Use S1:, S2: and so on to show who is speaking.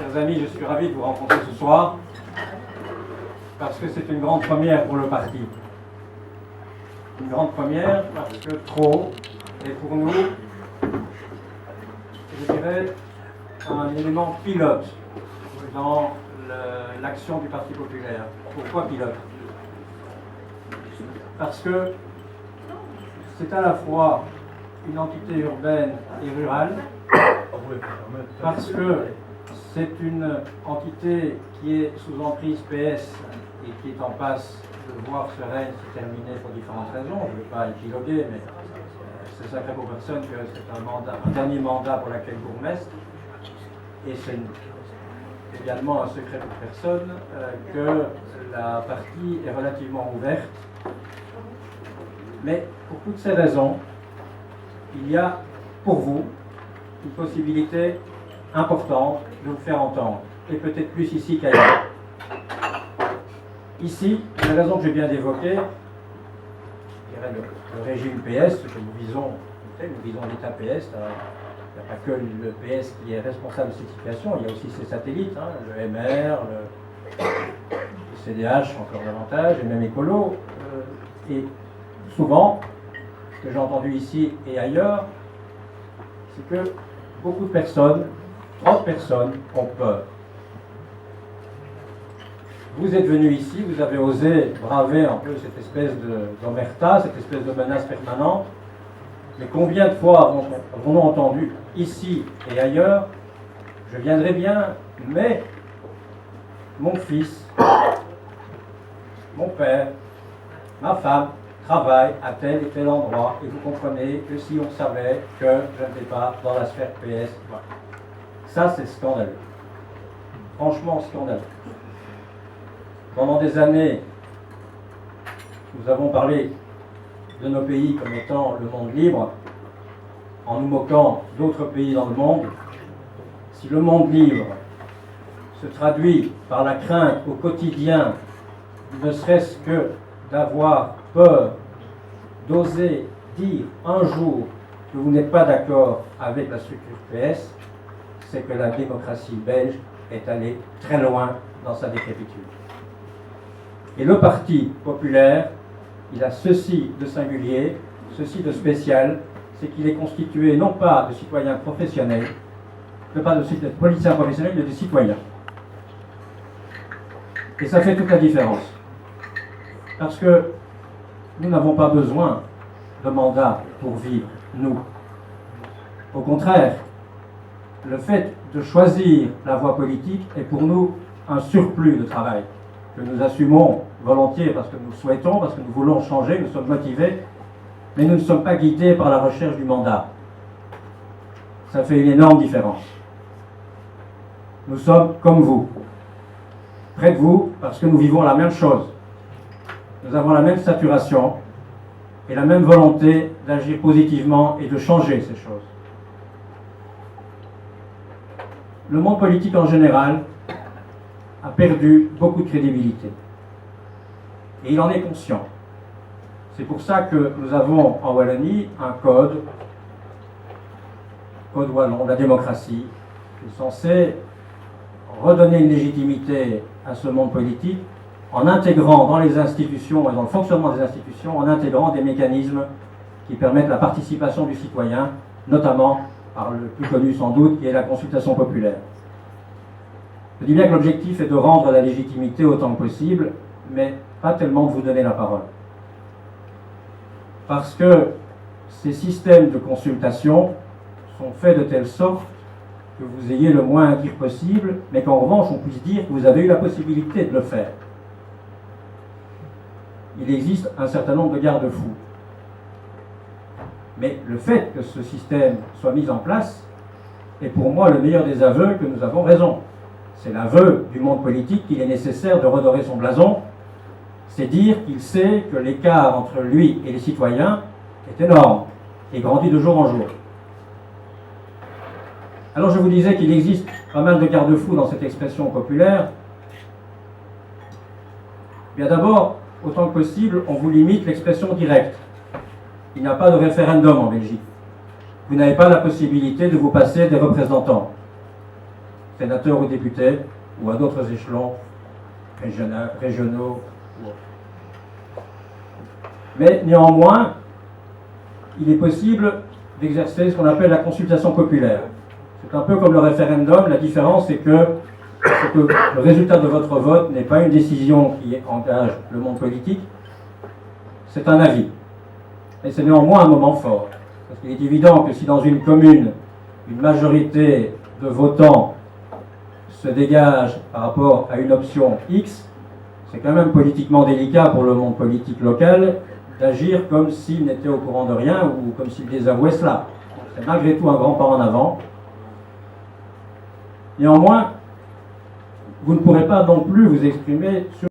S1: Chers amis, je suis ravi de vous rencontrer ce soir parce que c'est une grande première pour le parti. Une grande première parce que trop est pour nous, je dirais, un élément pilote dans l'action du Parti populaire. Pourquoi pilote? Parce que c'est à la fois une entité urbaine et rurale, parce que c'est une entité qui est sous emprise PS et qui est en passe de voir ce règne se terminer pour différentes raisons. Je ne vais pas épiloguer, mais c'est sacré pour personne que c'est un dernier mandat pour laquelle bourgmestre. Et c'est également un secret pour personne que la partie est relativement ouverte. Mais pour toutes ces raisons, il y a pour vous une possibilité importante de vous faire entendre, et peut-être plus ici qu'ailleurs. Ici, pour les raisons que je viens d'évoquer, le régime PS, ce que nous visons l'État PS, il n'y a pas que le PS qui est responsable de cette situation, il y a aussi ses satellites, le MR, le CDH encore davantage, et même Écolo. Et souvent, ce que j'ai entendu ici et ailleurs, c'est que beaucoup de personnes, trop de personnes, ont peur. Vous êtes venus ici, vous avez osé braver un peu cette espèce d'omerta, cette espèce de menace permanente. Mais combien de fois avons-nous entendu, ici et ailleurs, je viendrai bien, mais mon fils, mon père, ma femme travaille à tel et tel endroit, et vous comprenez que si on savait que je n'étais pas dans la sphère PS, voilà. Ça c'est scandaleux. Franchement scandaleux. Pendant des années, nous avons parlé de nos pays comme étant le monde libre, en nous moquant d'autres pays dans le monde. Si le monde libre se traduit par la crainte au quotidien, ne serait-ce que d'avoir peur, d'oser dire un jour que vous n'êtes pas d'accord avec la structure PS, c'est que la démocratie belge est allée très loin dans sa décrépitude. Et le Parti populaire, il a ceci de singulier, ceci de spécial, c'est qu'il est constitué non pas de citoyens professionnels, pas de politiciens professionnels, mais de citoyens. Et ça fait toute la différence. Parce que nous n'avons pas besoin de mandat pour vivre, nous. Au contraire, le fait de choisir la voie politique est pour nous un surplus de travail que nous assumons volontiers parce que nous le souhaitons, parce que nous voulons changer, nous sommes motivés, mais nous ne sommes pas guidés par la recherche du mandat. Ça fait une énorme différence. Nous sommes comme vous, près de vous, parce que nous vivons la même chose. Nous avons la même saturation et la même volonté d'agir positivement et de changer ces choses. Le monde politique en général a perdu beaucoup de crédibilité. Et il en est conscient. C'est pour ça que nous avons en Wallonie un code wallon, la démocratie, qui est censé redonner une légitimité à ce monde politique en intégrant dans les institutions et dans le fonctionnement des institutions, en intégrant des mécanismes qui permettent la participation du citoyen, notamment par le plus connu sans doute, qui est la consultation populaire. Je dis bien que l'objectif est de rendre la légitimité autant que possible, mais pas tellement de vous donner la parole. Parce que ces systèmes de consultation sont faits de telle sorte que vous ayez le moins à dire possible, mais qu'en revanche on puisse dire que vous avez eu la possibilité de le faire. Il existe un certain nombre de garde-fous. Mais le fait que ce système soit mis en place est pour moi le meilleur des aveux que nous avons raison. C'est l'aveu du monde politique qu'il est nécessaire de redorer son blason. C'est dire qu'il sait que l'écart entre lui et les citoyens est énorme et grandit de jour en jour. Alors je vous disais qu'il existe pas mal de garde-fous dans cette expression populaire. Bien d'abord, autant que possible, on vous limite l'expression directe. Il n'y a pas de référendum en Belgique. Vous n'avez pas la possibilité de vous passer des représentants. sénateurs ou députés, ou à d'autres échelons régionaux. Mais néanmoins, il est possible d'exercer ce qu'on appelle la consultation populaire. C'est un peu comme le référendum, la différence c'est que le résultat de votre vote n'est pas une décision qui engage le monde politique, c'est un avis. Et c'est néanmoins un moment fort. Parce qu'il est évident que si dans une commune, une majorité de votants se dégage par rapport à une option X, c'est quand même politiquement délicat pour le monde politique local d'agir comme s'il n'était au courant de rien ou comme s'il désavouait cela. C'est malgré tout un grand pas en avant. Néanmoins, vous ne pourrez pas non plus vous exprimer sur